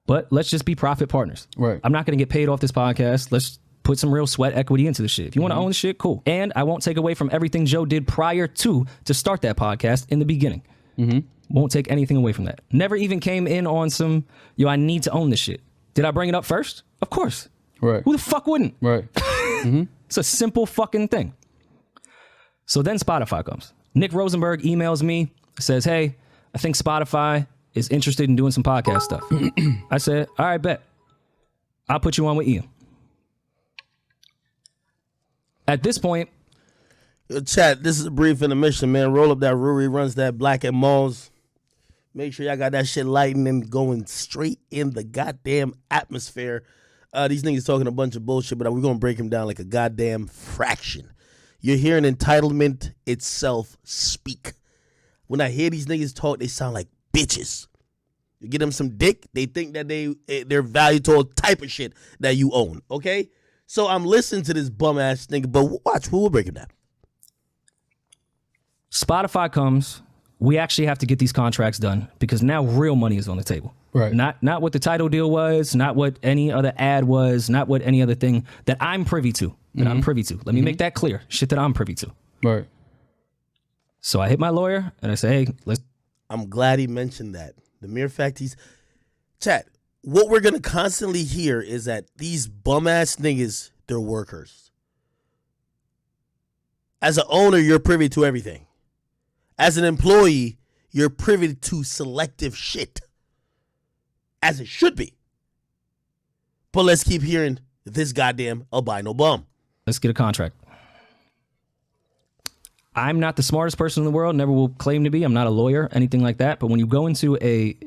But let's just be profit partners. Right. I'm not going to get paid off this podcast. Let's put some real sweat equity into the shit. If you want to own the shit, cool. And I won't take away from everything Joe did prior to start that podcast in the beginning. Won't take anything away from that. Never even came in on some, I need to own this shit. Did I bring it up first? Of course. Right. Who the fuck wouldn't? Right. It's a simple fucking thing. So then Spotify comes. Nick Rosenberg emails me, says, hey, I think Spotify is interested in doing some podcast stuff. I said, all right, bet. I'll put you on with Ian. At this point, Yo, chat, this is a brief intermission, man. Roll up that Rory runs that Black and Malls. Make sure y'all got that shit lighting and going straight in the goddamn atmosphere. These niggas talking a bunch of bullshit, but we're going to break them down like a goddamn fraction. You're hearing entitlement itself speak. When I hear these niggas talk, they sound like bitches. You get them some dick, they think that they're valued to all type of shit that you own, okay? So I'm listening to this bum-ass nigga, but watch, we'll break it down. Spotify comes, we actually have to get these contracts done because now real money is on the table. Right. Not what the title deal was, not what any other ad was, not what any other thing that I'm privy to. Let me make that clear. Shit that I'm privy to. Right. So I hit my lawyer and I say, hey, let's. I'm glad he mentioned that. The mere fact chat, what we're going to constantly hear is that these bum-ass niggas, they're workers. As an owner, you're privy to everything. As an employee, you're privy to selective shit. As it should be. But let's keep hearing this goddamn albino bum. Let's get a contract. I'm not the smartest person in the world, never will claim to be. I'm not a lawyer, anything like that. But when you go into a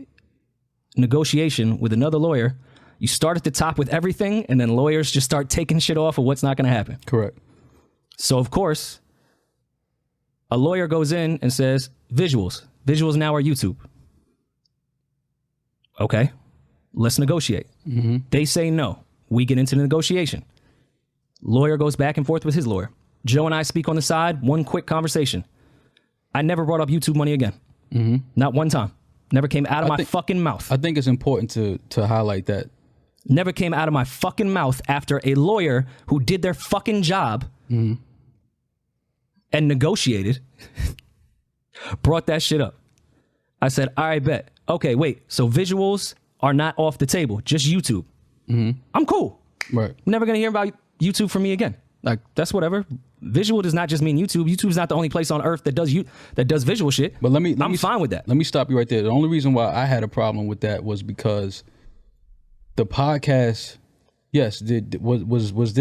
negotiation with another lawyer, you start at the top with everything, and then lawyers just start taking shit off of what's not going to happen. Correct. So, of course, a lawyer goes in and says, visuals. Visuals now are YouTube. Okay, let's negotiate. They say no. We get into the negotiation. Lawyer goes back and forth with his lawyer. Joe and I speak on the side, one quick conversation. I never brought up YouTube money again. Not one time. Never came out of my fucking mouth. I think it's important to highlight that. Never came out of my fucking mouth after a lawyer who did their fucking job and negotiated brought that shit up. I said, all right, bet. Okay, wait. So visuals are not off the table, just YouTube. I'm cool. Right. Never going to hear about YouTube from me again. Like, that's whatever. Visual does not just mean YouTube. YouTube's not the only place on earth that does visual shit. But I'm fine with that. Let me stop you right there. The only reason why I had a problem with that was because the podcast, yes, was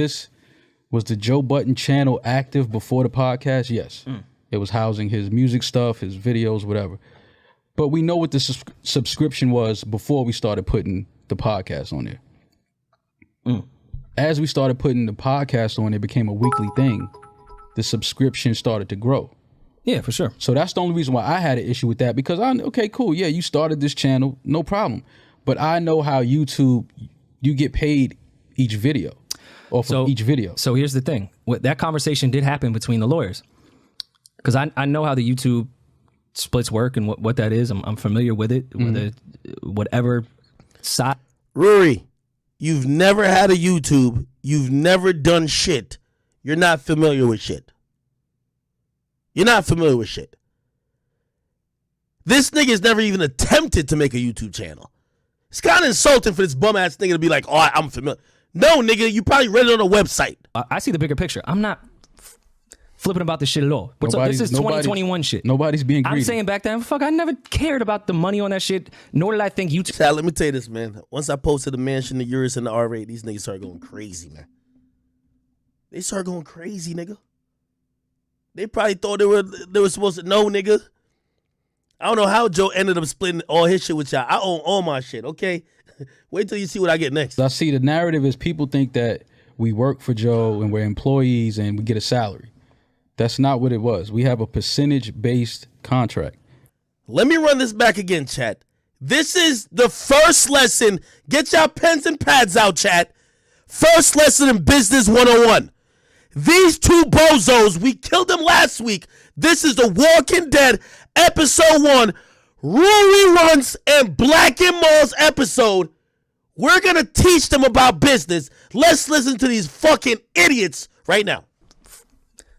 the Joe Budden channel active before the podcast? Yes. It was housing his music stuff, his videos, whatever. But we know what the subscription was before we started putting the podcast on there. As we started putting the podcast on, it became a weekly thing. The subscription started to grow. Yeah, for sure. So that's the only reason why I had an issue with that, because okay, cool. Yeah, you started this channel, no problem. But I know how YouTube, you get paid each video or for each video. So here's the thing. That conversation did happen between the lawyers. Because I know how the YouTube splits work and what that is. I'm familiar with it. Whatever side. Rory, you've never had a YouTube. You've never done shit. You're not familiar with shit. You're not familiar with shit. This nigga's never even attempted to make a YouTube channel. It's kind of insulting for this bum-ass nigga to be like, oh, I'm familiar. No, nigga, you probably read it on a website. I see the bigger picture. I'm not flipping about this shit at all. This is 2021 shit. Nobody's being greedy. I'm saying back then, fuck, I never cared about the money on that shit, nor did I think YouTube. Chad, let me tell you this, man. Once I posted the mansion, the Urus, and the R8, these niggas started going crazy, man. They started going crazy, nigga. They probably thought they were supposed to know, nigga. I don't know how Joe ended up splitting all his shit with y'all. I own all my shit, okay? Wait till you see what I get next. I see the narrative is people think that we work for Joe and we're employees and we get a salary. That's not what it was. We have a percentage-based contract. Let me run this back again, chat. This is the first lesson. Get y'all pens and pads out, chat. First lesson in Business 101. These two bozos, we killed them last week. This is The Walking Dead, episode 1, Rory Runs and Black and Malls episode. We're going to teach them about business. Let's listen to these fucking idiots right now.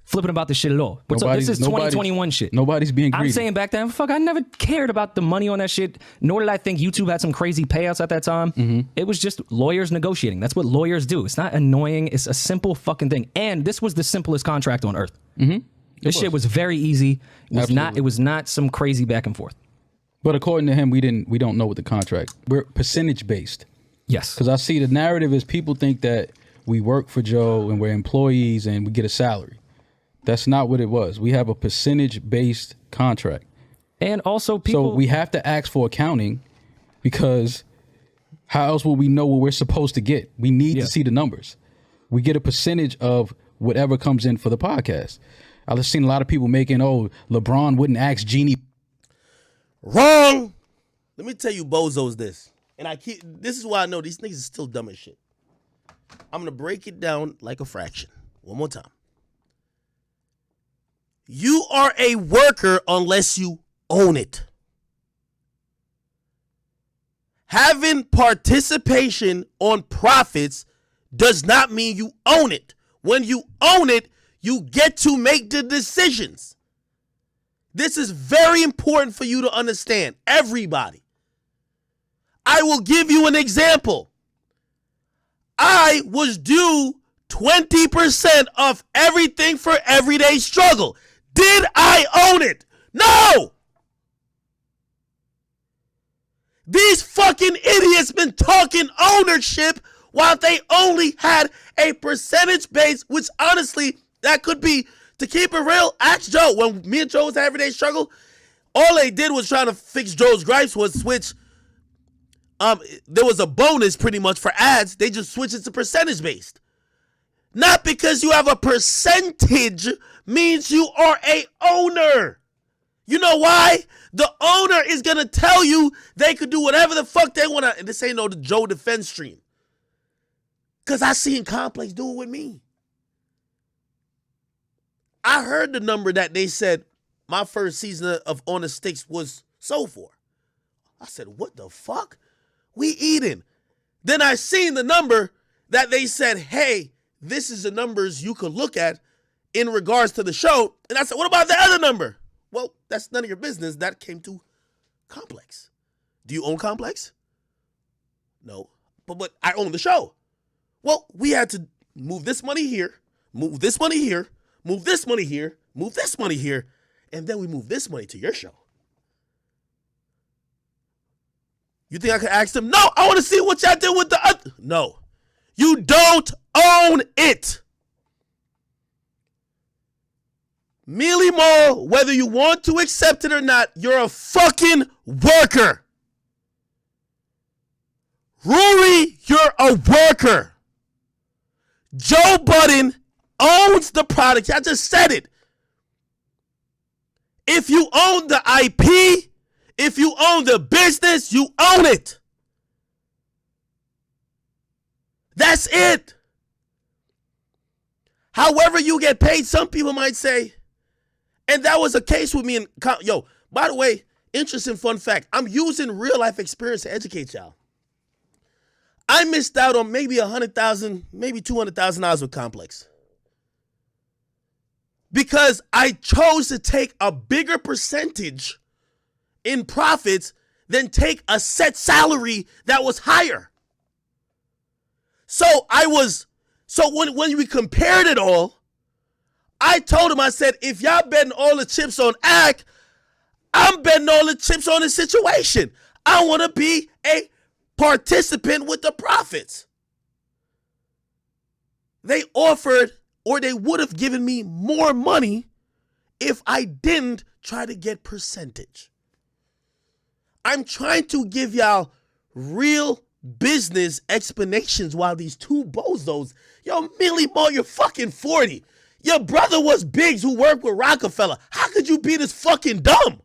Flipping about this shit at all. But so this is 2021 shit. Nobody's being greedy. I'm saying back then, fuck, I never cared about the money on that shit, nor did I think YouTube had some crazy payouts at that time. Mm-hmm. It was just lawyers negotiating. That's what lawyers do. It's not annoying. It's a simple fucking thing. And this was the simplest contract on earth. Mm-hmm. This shit was very easy. It was not some crazy back and forth. But according to him, we don't know what the contract. We're percentage based. Yes. Because I see the narrative is people think that we work for Joe and we're employees and we get a salary. That's not what it was. We have a percentage-based contract. And also people... So we have to ask for accounting because how else will we know what we're supposed to get? We need to see the numbers. We get a percentage of whatever comes in for the podcast. I've seen a lot of people making, LeBron wouldn't ask Jeannie. Wrong. Let me tell you bozos this. And this is why I know these niggas is still dumb as shit. I'm going to break it down like a fraction. One more time. You are a worker unless you own it. Having participation on profits does not mean you own it. When you own it, you get to make the decisions. This is very important for you to understand, everybody. I will give you an example. I was due 20% of everything for Everyday Struggle. Did I own it? No! These fucking idiots been talking ownership while they only had a percentage base, which honestly, that could be, to keep it real, ask Joe. When me and Joe was Everyday Struggle, all they did was trying to fix Joe's gripes was switch. There was a bonus pretty much for ads. They just switched it to percentage based. Not because you have a percentage means you are a owner. You know why? The owner is going to tell you they could do whatever the fuck they want to. And this ain't no Joe defense stream. Because I seen Complex do it with me. I heard the number that they said my first season of On the Sticks was sold for. I said, what the fuck? We eating. Then I seen the number that they said, hey, this is the numbers you could look at in regards to the show. And I said, what about the other number? Well, that's none of your business. That came to Complex. Do you own Complex? No. But I own the show. Well, we had to move this money here, move this money here, move this money here, move this money here, and then we move this money to your show. You think I could ask them? No, I want to see what y'all did with the other. No. You don't own it. Mealy Mall, whether you want to accept it or not, you're a fucking worker. Rory, you're a worker. Joe Budden owns the product. I just said it. If you own the IP, if you own the business, you own it. That's it. However you get paid, some people might say, and that was a case with me. By the way, interesting fun fact. I'm using real life experience to educate y'all. I missed out on maybe $100,000, maybe $200,000 with Complex. Because I chose to take a bigger percentage in profits than take a set salary that was higher. So when we compared it all, I told him, I said, if y'all betting all the chips on Ak, I'm betting all the chips on the situation. I want to be a participant with the profits. They offered, or they would have given me more money if I didn't try to get percentage. I'm trying to give y'all real business explanations while these two bozos, Millie Mo, you're fucking 40. Your brother was Biggs who worked with Rockefeller. How could you be this fucking dumb?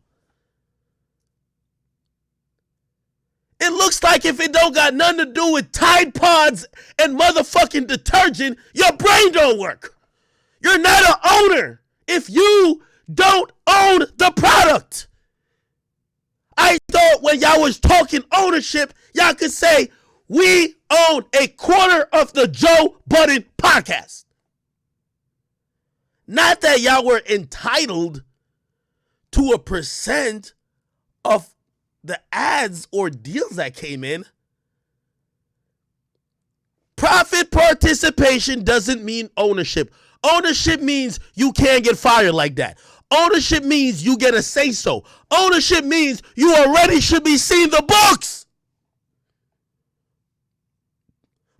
It looks like if it don't got nothing to do with Tide Pods and motherfucking detergent, your brain don't work. You're not an owner if you don't own the product. I thought when y'all was talking ownership, y'all could say, We own a quarter of the Joe Budden podcast. Not that y'all were entitled to a percent of the ads or deals that came in. Profit participation doesn't mean ownership. Ownership means you can't get fired like that. Ownership means you get a say-so. Ownership means you already should be seeing the books.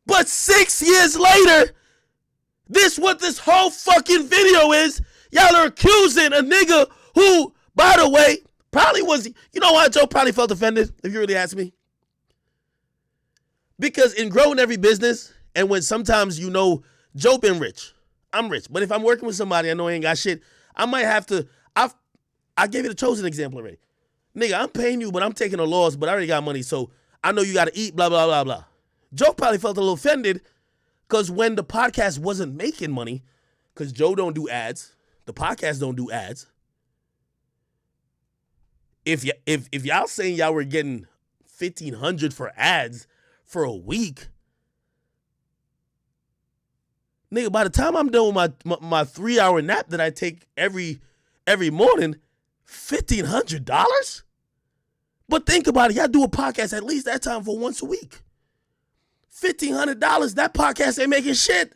But 6 years later, what this whole fucking video is, y'all are accusing a nigga who, by the way, probably was, you know why Joe probably felt offended, if you really ask me? Because in growing every business, and when sometimes Joe been rich, I'm rich, but if I'm working with somebody I know ain't got shit, I might have to, I gave you the chosen example already. Nigga, I'm paying you, but I'm taking a loss, but I already got money, so I know you got to eat, blah, blah, blah, blah. Joe probably felt a little offended because when the podcast wasn't making money, because Joe don't do ads, the podcast don't do ads. If y'all saying y'all were getting $1,500 for ads for a week, nigga, by the time I'm done with my 3-hour nap that I take every morning, $1,500? But think about it, y'all do a podcast at least that time for once a week. $1,500, that podcast ain't making shit.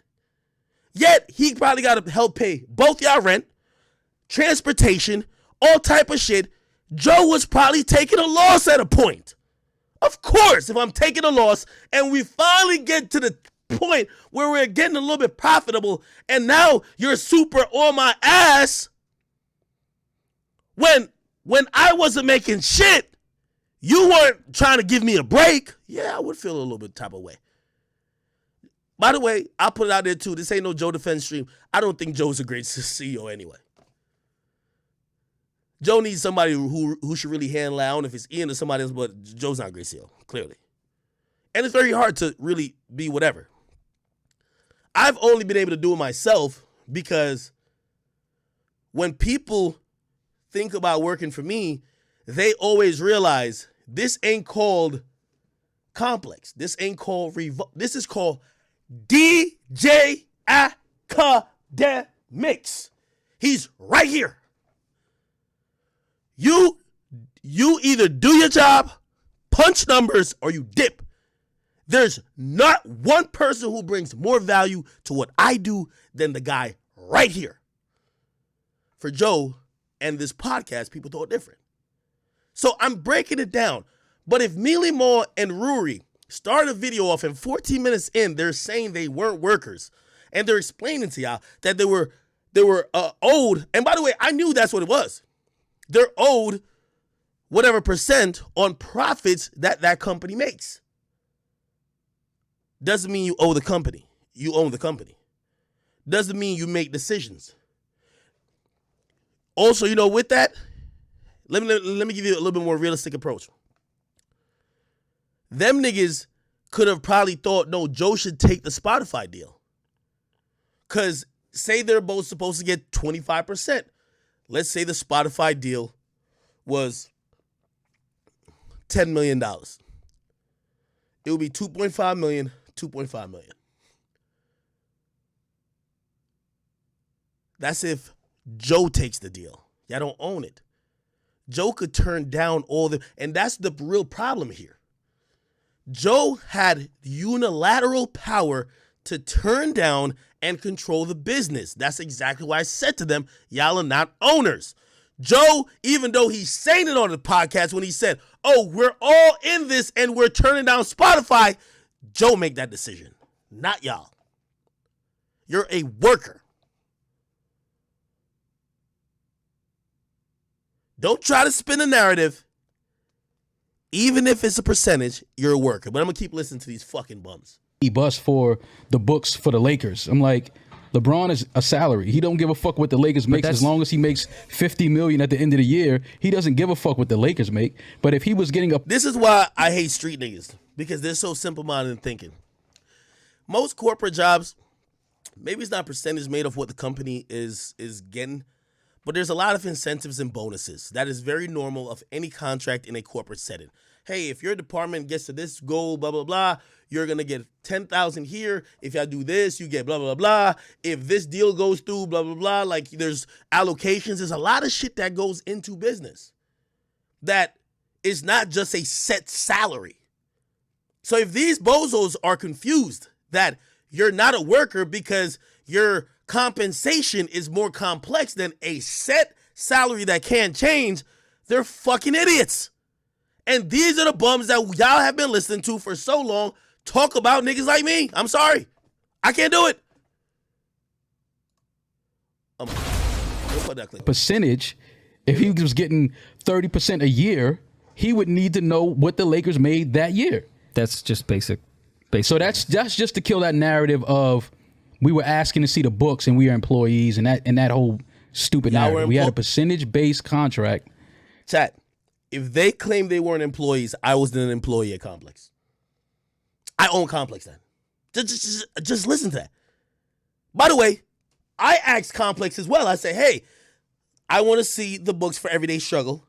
Yet, he probably got to help pay both y'all rent, transportation, all type of shit. Joe was probably taking a loss at a point. Of course, if I'm taking a loss and we finally get to the point where we're getting a little bit profitable and now you're super on my ass when I wasn't making shit, you weren't trying to give me a break. Yeah, I would feel a little bit type of way. By the way, I'll put it out there too. This ain't no Joe Defense stream. I don't think Joe's a great CEO anyway. Joe needs somebody who should really handle it. I don't know if it's Ian or somebody else, but Joe's not a great CEO, clearly. And it's very hard to really be whatever. I've only been able to do it myself because when people think about working for me, they always realize this ain't called Complex. This ain't called Revolt. This is called DJ Akademiks. He's right here. You either do your job, punch numbers, or you dip. There's not one person who brings more value to what I do than the guy right here. For Joe and this podcast, people thought different. So I'm breaking it down. But if Mealy Moore and Rory start a video off and 14 minutes in, they're saying they weren't workers. And they're explaining to y'all that they were owed. And by the way, I knew that's what it was. They're owed whatever percent on profits that company makes. Doesn't mean you owe the company. You own the company. Doesn't mean you make decisions. Also, with that, let me give you a little bit more realistic approach. Them niggas could have probably thought, no, Joe should take the Spotify deal. Because say they're both supposed to get 25%. Let's say the Spotify deal was $10 million. It would be $2.5 million, $2.5 million. That's if Joe takes the deal. Y'all don't own it. Joe could turn down and that's the real problem here. Joe had unilateral power to turn down and control the business. That's exactly why I said to them, y'all are not owners. Joe, even though he's saying it on the podcast when he said, oh, we're all in this and we're turning down Spotify, Joe make that decision, not y'all. You're a worker. Don't try to spin a narrative. Even if it's a percentage, you're a worker. But I'm going to keep listening to these fucking bums. He busts for the books for the Lakers. I'm like, LeBron is a salary. He don't give a fuck what the Lakers makes as long as he makes $50 million at the end of the year. He doesn't give a fuck what the Lakers make. But if he was getting up, this is why I hate street niggas, because they're so simple-minded in thinking. Most corporate jobs, maybe it's not percentage made of what the company is getting, but there's a lot of incentives and bonuses. That is very normal of any contract in a corporate setting. hey, if your department gets to this goal, blah, blah, blah, you're going to get 10,000 here. If y'all do this, you get blah, blah, blah. If this deal goes through, blah, blah, blah. Like, there's allocations. There's a lot of shit that goes into business that is not just a set salary. So if these bozos are confused that you're not a worker because your compensation is more complex than a set salary that can't change, they're fucking idiots. And these are the bums that y'all have been listening to for so long talk about niggas like me. I'm sorry. I can't do it. Percentage, if he was getting 30% a year, he would need to know what the Lakers made that year. That's just basic. So that's just to kill that narrative of we were asking to see the books and we are employees and that whole stupid narrative. We had a percentage-based contract. Chat, if they claim they weren't employees, I was an employee at Complex. I own Complex then. Just listen to that. By the way, I asked Complex as well. I say, hey, I want to see the books for Everyday Struggle.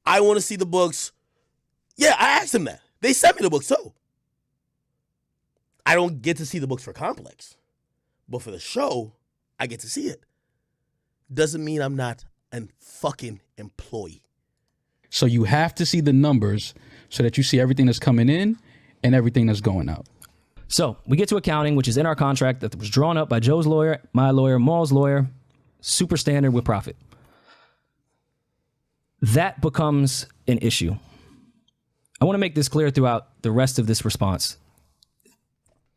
I want to see the books. Yeah, I asked them that. They sent me the books too. I don't get to see the books for Complex. But for the show, I get to see it. Doesn't mean I'm not a fucking employee. So you have to see the numbers so that you see everything that's coming in and everything that's going out. So we get to accounting, which is in our contract that was drawn up by Joe's lawyer, my lawyer, Maul's lawyer, super standard with profit. That becomes an issue. I want to make this clear throughout the rest of this response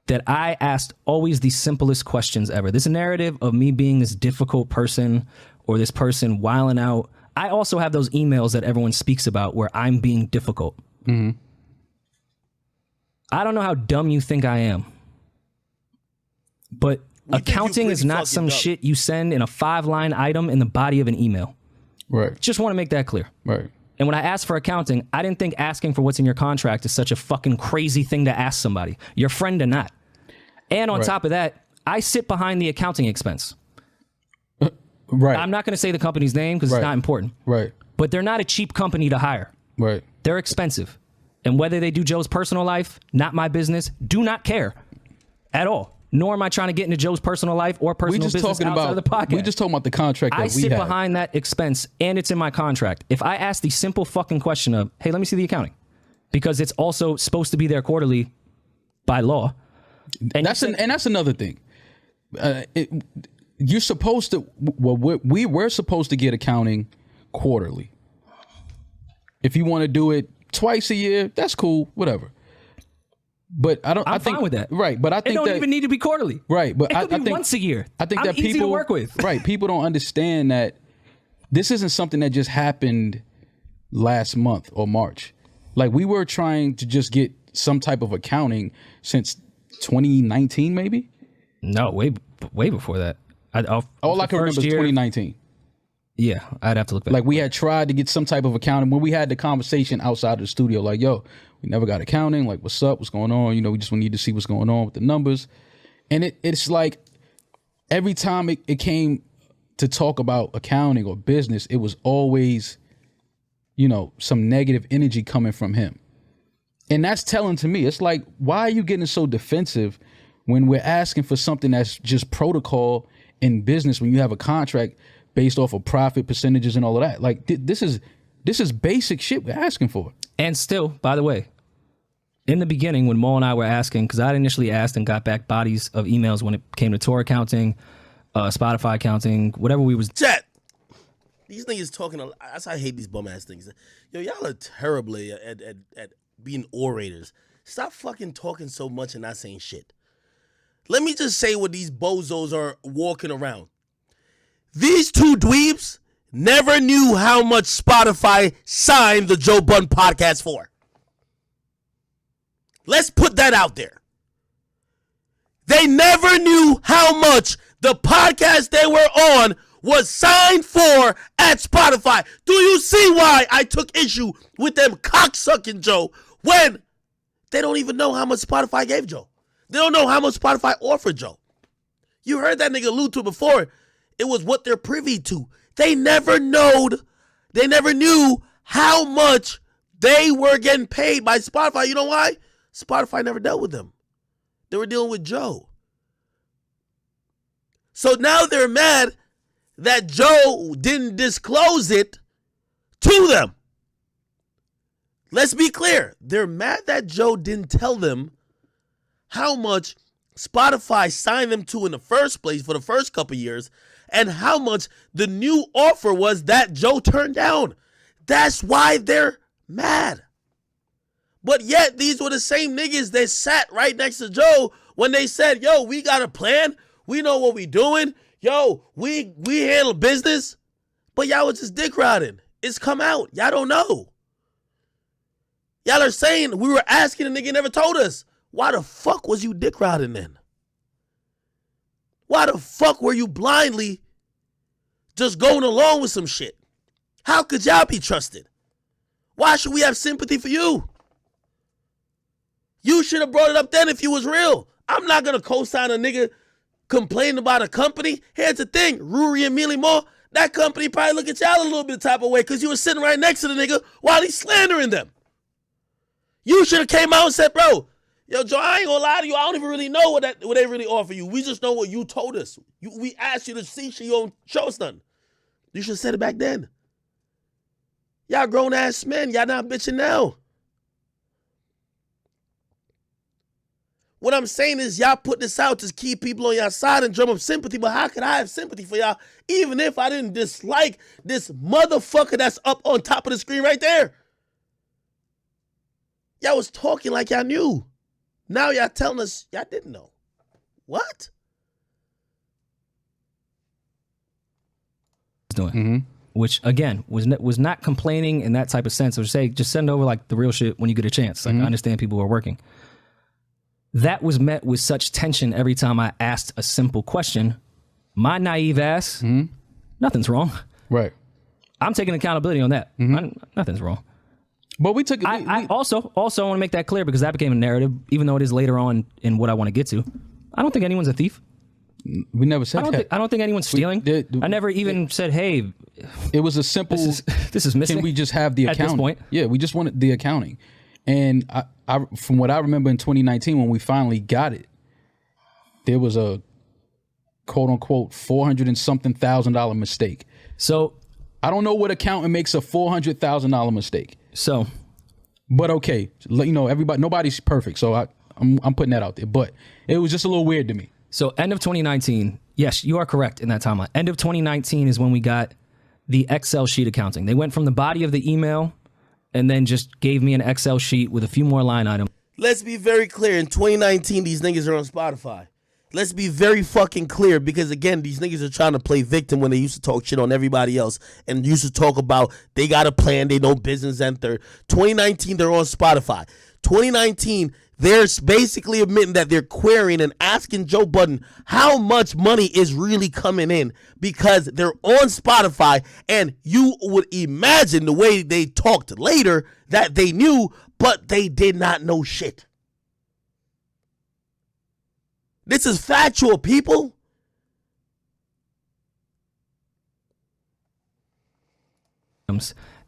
that I asked always the simplest questions ever. This narrative of me being this difficult person or this person wilding out. I also have those emails that everyone speaks about where I'm being difficult. Mm-hmm. I don't know how dumb you think I am, but accounting is not some shit you send in a 5-line item in the body of an email. Right. Just want to make that clear. Right. And when I asked for accounting, I didn't think asking for what's in your contract is such a fucking crazy thing to ask somebody, your friend or not. And on top of that, I sit behind the accounting expense. Right. I'm not going to say the company's name because it's not important. Right. But they're not a cheap company to hire. Right. They're expensive. And whether they do Joe's personal life, not my business, do not care at all. Nor am I trying to get into Joe's personal life or personal business outside of the podcast. We just talking about the contract that I we sit have. behind that expense and it's in my contract. If I ask the simple fucking question of, hey, let me see the accounting, because it's also supposed to be there quarterly by law. And that's another thing. You're supposed to. Well, we're supposed to get accounting quarterly. If you want to do it twice a year, that's cool. Whatever. But I think fine with that. Right. But I think it don't even need to be quarterly. Right. But it could be once a year. I think I'm that people easy to work with. Right. People don't understand that this isn't something that just happened last month or March. Like, we were trying to just get some type of accounting since 2019, maybe. No, way before that. All I can remember is 2019. Yeah, I'd have to look back. Like, we had tried to get some type of accounting when we had the conversation outside of the studio. Like, yo, we never got accounting. Like, what's up? What's going on? You know, we just need to see what's going on with the numbers. And it's like every time it came to talk about accounting or business, it was always, you know, some negative energy coming from him. And that's telling to me. It's like, why are you getting so defensive when we're asking for something that's just protocol in business when you have a contract based off of profit percentages and all of that? Like, this is basic shit we're asking for. And still, by the way, in the beginning when Maul and I were asking, because I initially asked and got back bodies of emails when it came to tour accounting, Spotify accounting, whatever we was. Chat. These niggas talking. That's why I hate these bum ass things. Yo, y'all are terribly at being orators. Stop fucking talking so much and not saying shit. Let me just say what these bozos are walking around. These two dweebs never knew how much Spotify signed the Joe Budden podcast for. Let's put that out there. They never knew how much the podcast they were on was signed for at Spotify. Do you see why I took issue with them cocksucking Joe when they don't even know how much Spotify gave Joe? They don't know how much Spotify offered Joe. You heard that nigga allude to it before. It was what they're privy to. They never knew how much They were getting paid by Spotify. You know why? Spotify never dealt with them. They were dealing with Joe. So now they're mad that Joe didn't disclose it to them. Let's be clear. They're mad that Joe didn't tell them how much Spotify signed them to in the first place for the first couple years and how much the new offer was that Joe turned down. That's why they're mad. But yet, these were the same niggas that sat right next to Joe when they said, yo, we got a plan. We know what we doing. Yo, we handle business. But y'all was just dick riding. It's come out. Y'all don't know. Y'all are saying we were asking the nigga never told us. Why the fuck was you dick riding then? Why the fuck were you blindly just going along with some shit? How could y'all be trusted? Why should we have sympathy for you? You should have brought it up then if you was real. I'm not going to co-sign a nigga complaining about a company. Here's the thing, Rory and Millie Moore, that company probably look at y'all a little bit type of way because you were sitting right next to the nigga while he's slandering them. You should have came out and said, bro, yo, Joe, I ain't gonna lie to you. I don't even really know what they really offer you. We just know what you told us. We asked you to see shit. You don't show us nothing. You should have said it back then. Y'all grown ass men. Y'all not bitching now. What I'm saying is y'all put this out to keep people on y'all side and drum up sympathy, but how could I have sympathy for y'all even if I didn't dislike this motherfucker that's up on top of the screen right there? Y'all was talking like y'all knew. Now y'all telling us y'all didn't know. What? Doing. Mm-hmm. Which, again, was not complaining in that type of sense. Or say, just send over like the real shit when you get a chance. Like, I understand people are working. That was met with such tension every time I asked a simple question. My naive ass, nothing's wrong. Right. I'm taking accountability on that. Nothing's wrong. But we took. I also want to make that clear because that became a narrative, even though it is later on in what I want to get to. I don't think anyone's a thief. We never said that. I don't think anyone's stealing. I never even said, hey. It was a simple. This is missing. Can we just have the accounting? At this point. Yeah, we just wanted the accounting. And I, from what I remember in 2019, when we finally got it, there was a quote unquote $400 and something thousand mistake. So I don't know what accountant makes a $400,000 mistake. So, but okay, you know, nobody's perfect. So I'm putting that out there. But it was just a little weird to me. So end of 2019, yes, you are correct in that timeline. End of 2019 is when we got the Excel sheet accounting. They went from the body of the email and then just gave me an Excel sheet with a few more line items. Let's be very clear. In 2019, these niggas are on Spotify. Let's be very fucking clear because, again, these niggas are trying to play victim when they used to talk shit on everybody else and used to talk about they got a plan, they know business and third. 2019, they're on Spotify. 2019, they're basically admitting that they're querying and asking Joe Budden how much money is really coming in because they're on Spotify, and you would imagine the way they talked later that they knew, but they did not know shit. This is factual, people.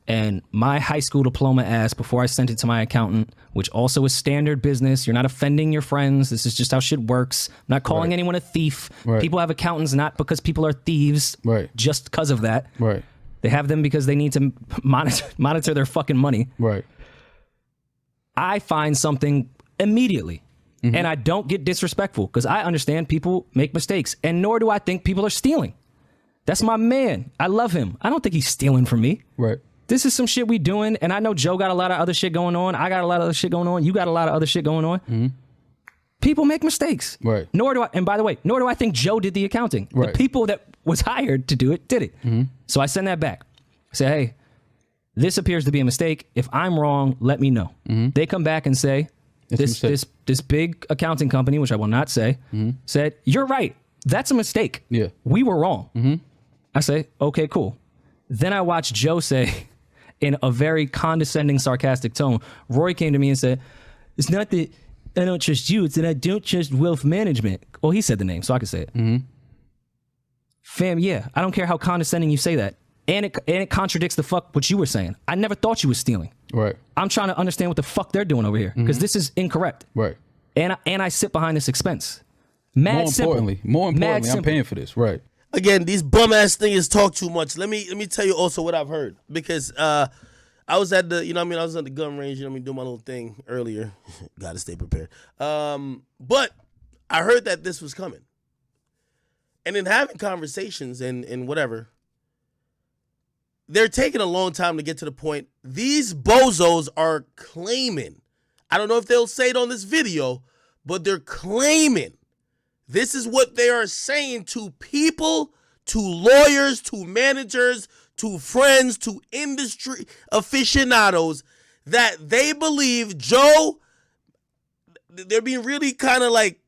And my high school diploma asked before I sent it to my accountant, which also is standard business. You're not offending your friends. This is just how shit works. I'm not calling anyone a thief. Right. People have accountants not because people are thieves, just because of that. Right. They have them because they need to monitor their fucking money. Right. I find something immediately. And I don't get disrespectful because I understand people make mistakes, and nor do I think people are stealing. That's my man. I love him. I don't think he's stealing from me. Right. This is some shit we doing, and I know Joe got a lot of other shit going on. I got a lot of other shit going on. You got a lot of other shit going on. People make mistakes. Right. Nor do I, and by the way, nor do I think Joe did the accounting. Right. The people that was hired to do it did it. So I send that back. I say, hey, this appears to be a mistake. If I'm wrong, let me know. They come back and say, this big accounting company, which I will not say, said, you're right. That's a mistake. Yeah. We were wrong. I say, okay, cool. Then I watch Joe say, in a very condescending, sarcastic tone, Rory came to me and said, it's not that I don't trust you, it's that I don't trust wealth management. Well, he said the name, so I can say it. Fam, yeah, I don't care how condescending you say that. And it contradicts the fuck what you were saying. I never thought you were stealing. Right. I'm trying to understand what the fuck they're doing over here because this is incorrect. Right. And I sit behind this expense. More importantly, I'm paying for this. Right. Again, these bum ass niggas talk too much. Let me tell you also what I've heard because I was at the I was at the gun range. Doing my little thing earlier. Got to stay prepared. But I heard that this was coming, and in having conversations and whatever, they're taking a long time to get to the point. These bozos are claiming. I don't know if they'll say it on this video, but they're claiming. This is what they are saying to people, to lawyers, to managers, to friends, to industry aficionados, that they believe Joe, they're being really kind of like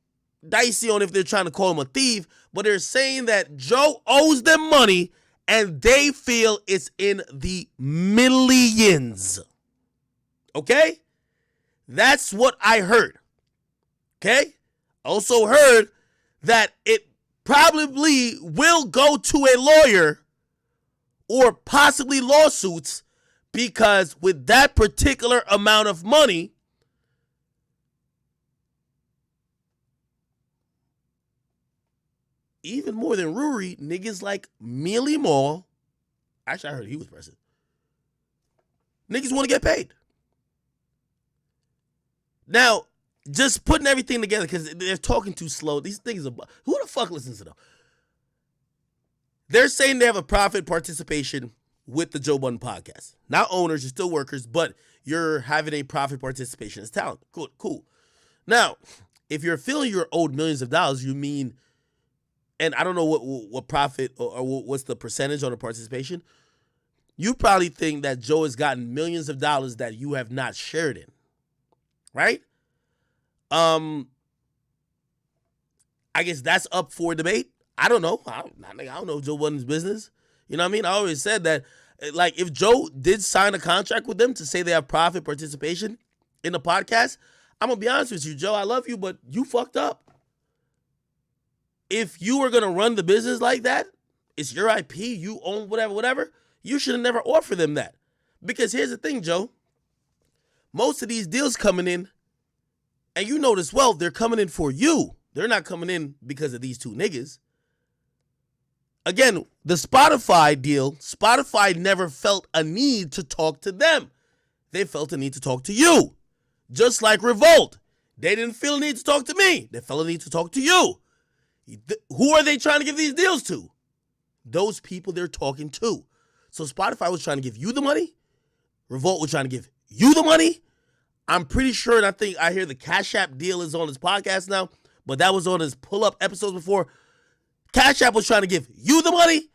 dicey on if they're trying to call him a thief, but they're saying that Joe owes them money and they feel it's in the millions. Okay? That's what I heard. Okay? Also heard that it probably will go to a lawyer or possibly lawsuits because with that particular amount of money, even more than Rory, niggas like Mealy Mall, actually I heard he was present, niggas want to get paid. Now, just putting everything together because they're talking too slow. These things are... Who the fuck listens to them? They're saying they have a profit participation with the Joe Budden podcast. Not owners, you're still workers, but you're having a profit participation as talent. Cool. Now, if you're feeling you're owed millions of dollars, you mean... And I don't know what profit or what's the percentage on the participation. You probably think that Joe has gotten millions of dollars that you have not shared in. Right? I guess that's up for debate. I don't know. I don't know Joe Budden's business. You know what I mean? I always said that, like, if Joe did sign a contract with them to say they have profit participation in the podcast, I'm going to be honest with you, Joe, I love you, but you fucked up. If you were going to run the business like that, it's your IP, you own whatever, you should have never offered them that. Because here's the thing, Joe. Most of these deals coming in, and you know this well, they're coming in for you. They're not coming in because of these two niggas. Again, the Spotify deal, Spotify never felt a need to talk to them. They felt a need to talk to you. Just like Revolt. They didn't feel a need to talk to me. They felt a need to talk to you. Who are they trying to give these deals to? Those people they're talking to. So Spotify was trying to give you the money. Revolt was trying to give you the money. I'm pretty sure, and I think I hear the Cash App deal is on his podcast now, but that was on his pull-up episodes before. Cash App was trying to give you the money.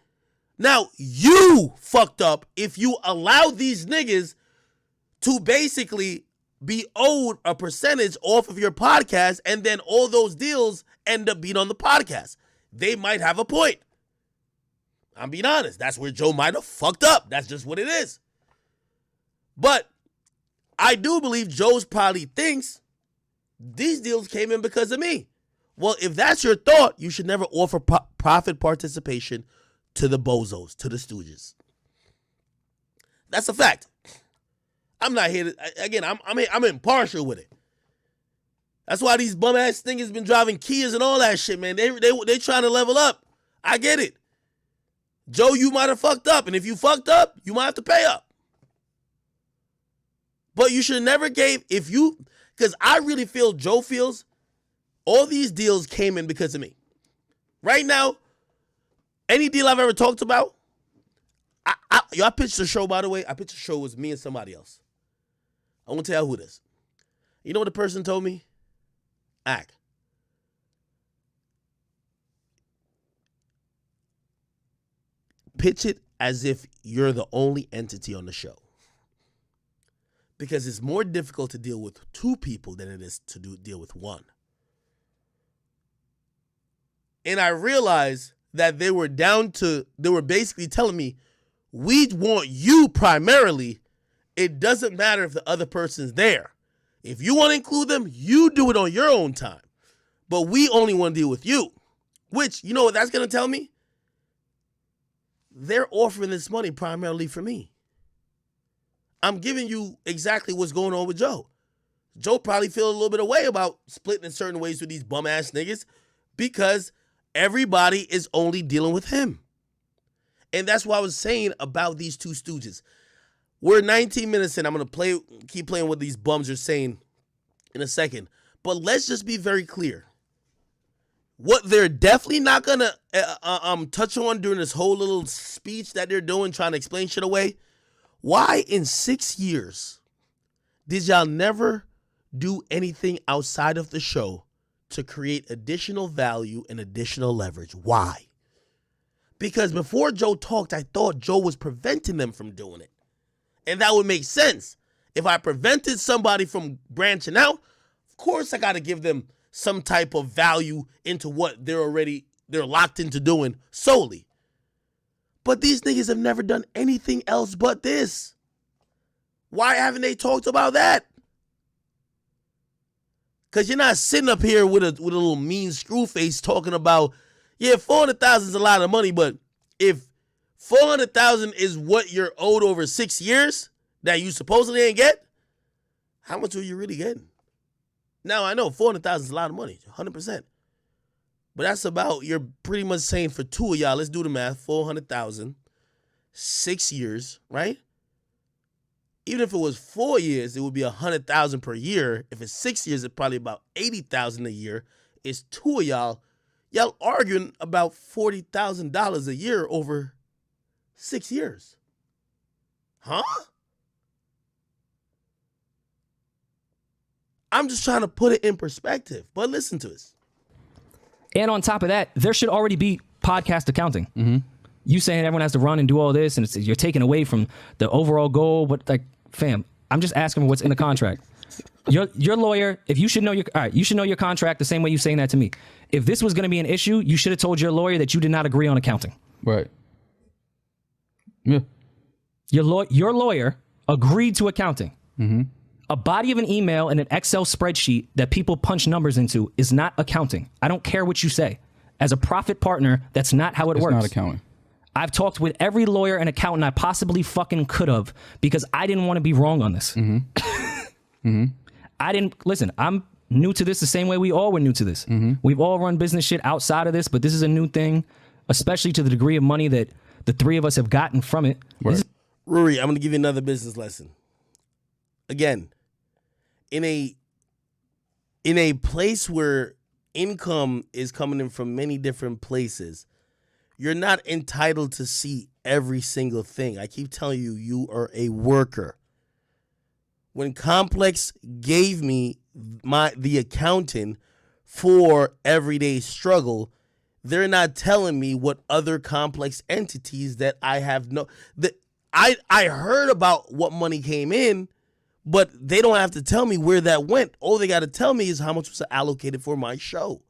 Now, you fucked up if you allowed these niggas to basically be owed a percentage off of your podcast, and then all those deals end up being on the podcast. They might have a point. I'm being honest. That's where Joe might have fucked up. That's just what it is. But I do believe Joe's probably thinks these deals came in because of me. Well, if that's your thought, you should never offer profit participation to the bozos, to the stooges. That's a fact. I'm not here to, again, I'm impartial with it. That's why these bum ass niggas been driving Kias and all that shit, man. They trying to level up. I get it. Joe, you might have fucked up, and if you fucked up, you might have to pay up. But you should never because I really feel Joe feels all these deals came in because of me. Right now, any deal I've ever talked about, I pitched a show, by the way. I pitched a show with me and somebody else. I won't tell you who it is. You know what the person told me? Pitch it as if you're the only entity on the show. Because it's more difficult to deal with two people than it is to deal with one. And I realized that they were basically telling me, we want you primarily. It doesn't matter if the other person's there. If you want to include them, you do it on your own time. But we only want to deal with you. Which, you know what that's going to tell me? they're offering this money primarily for me. I'm giving you exactly what's going on with Joe. Joe probably feel a little bit away about splitting in certain ways with these bum-ass niggas because everybody is only dealing with him. And that's what I was saying about these two stooges. We're 19 minutes in. I'm going to keep playing what these bums are saying in a second. But let's just be very clear. What they're definitely not going to touch on during this whole little speech that they're doing, trying to explain shit away. Why in 6 years did y'all never do anything outside of the show to create additional value and additional leverage? Why? Because before Joe talked, I thought Joe was preventing them from doing it. And that would make sense. If I prevented somebody from branching out, of course I got to give them some type of value into what they're locked into doing solely. But these niggas have never done anything else but this. Why haven't they talked about that? Because you're not sitting up here with a little mean screw face talking about, yeah, $400,000 is a lot of money, but if $400,000 is what you're owed over 6 years that you supposedly ain't get, how much are you really getting? Now, I know $400,000 is a lot of money, 100%. But that's about, you're pretty much saying for two of y'all, let's do the math, $400,000, 6 years, right? Even if it was 4 years, it would be $100,000 per year. If it's 6 years, it's probably about $80,000 a year. It's two of y'all arguing about $40,000 a year over 6 years. Huh? I'm just trying to put it in perspective. But listen to this. And on top of that, there should already be podcast accounting. Mm-hmm. You saying everyone has to run and do all this, and you're taking away from the overall goal. But like, fam, I'm just asking what's in the contract. Your lawyer, if you should know you should know your contract the same way you're saying that to me. If this was going to be an issue, you should have told your lawyer that you did not agree on accounting. Right. Yeah. Your lawyer agreed to accounting. Mm-hmm. A body of an email and an Excel spreadsheet that people punch numbers into is not accounting. I don't care what you say. As a profit partner, that's not how it works. It's not accounting. I've talked with every lawyer and accountant I possibly fucking could have because I didn't want to be wrong on this. Mm-hmm. Mm-hmm. I'm new to this the same way we all were new to this. Mm-hmm. We've all run business shit outside of this, but this is a new thing, especially to the degree of money that the three of us have gotten from it. Right. Rory, I'm going to give you another business lesson. Again, in a place where income is coming in from many different places, you're not entitled to see every single thing. I keep telling you, you are a worker. When Complex gave me the accounting for everyday struggle, they're not telling me what other complex entities that I have I heard about what money came in, but they don't have to tell me where that went. All they got to tell me is how much was allocated for my show.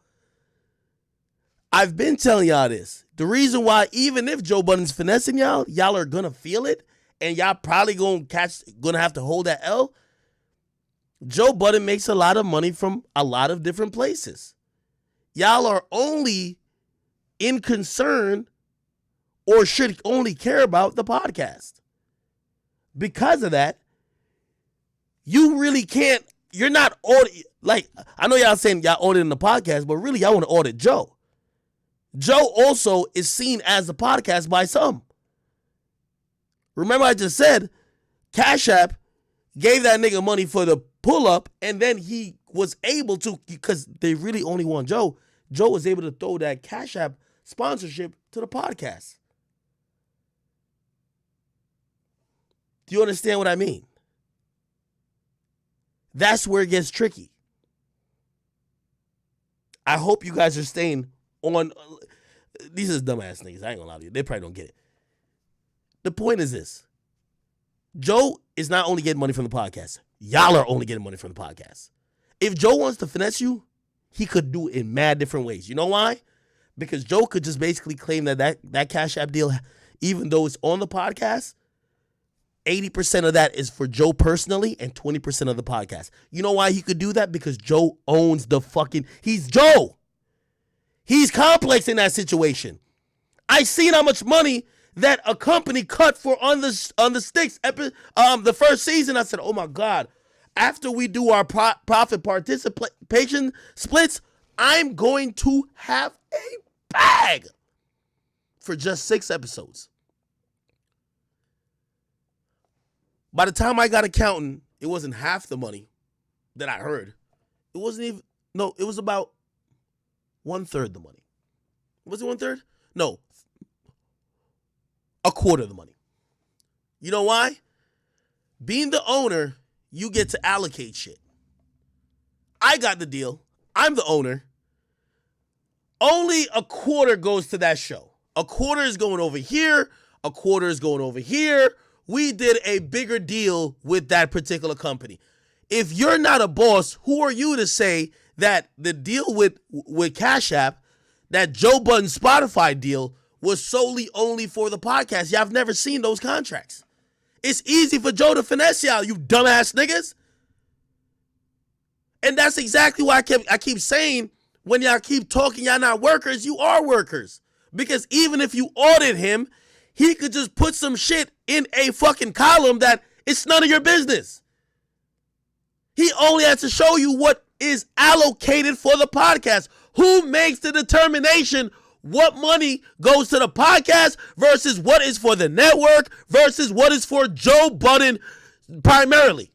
I've been telling y'all this. The reason why, even if Joe Budden's finessing y'all are gonna feel it, and y'all probably gonna have to hold that L. Joe Budden makes a lot of money from a lot of different places. Y'all are only in concern or should only care about the podcast. Because of that, you really can't, you're not like, I know y'all saying y'all auditing the podcast, but really y'all want to audit Joe. Joe also is seen as a podcast by some. Remember I just said, Cash App gave that nigga money for the pull-up, and then he was able to, because they really only want Joe, Joe was able to throw that Cash App sponsorship to the podcast. Do you understand what I mean? That's where it gets tricky. I hope you guys are staying on. These are dumbass niggas. I ain't gonna lie to you. They probably don't get it. The point is this. Joe is not only getting money from the podcast. Y'all are only getting money from the podcast. If Joe wants to finesse you, he could do it in mad different ways. You know why? Because Joe could just basically claim that Cash App deal, even though it's on the podcast, 80% of that is for Joe personally and 20% of the podcast. You know why he could do that? Because Joe owns he's Joe. He's Complex in that situation. I seen how much money that a company cut for on the sticks the first season. I said, oh my God, after we do our profit participation splits, I'm going to have a bag for just 6 episodes. By the time I got accounting, it wasn't half the money that I heard. It wasn't even, no, it was about 1/3 the money. Was it 1/3? No, a quarter of the money. You know why? Being the owner, you get to allocate shit. I got the deal. I'm the owner. Only a quarter goes to that show. A quarter is going over here. A quarter is going over here. We did a bigger deal with that particular company. If you're not a boss, who are you to say that the deal with Cash App, that Joe Budden Spotify deal, was solely only for the podcast? Y'all have never seen those contracts. It's easy for Joe to finesse y'all, you dumbass niggas. And that's exactly why I keep saying, when y'all keep talking y'all not workers, you are workers. Because even if you audit him, he could just put some shit in a fucking column that it's none of your business. He only has to show you what is allocated for the podcast. Who makes the determination what money goes to the podcast versus what is for the network versus what is for Joe Budden primarily?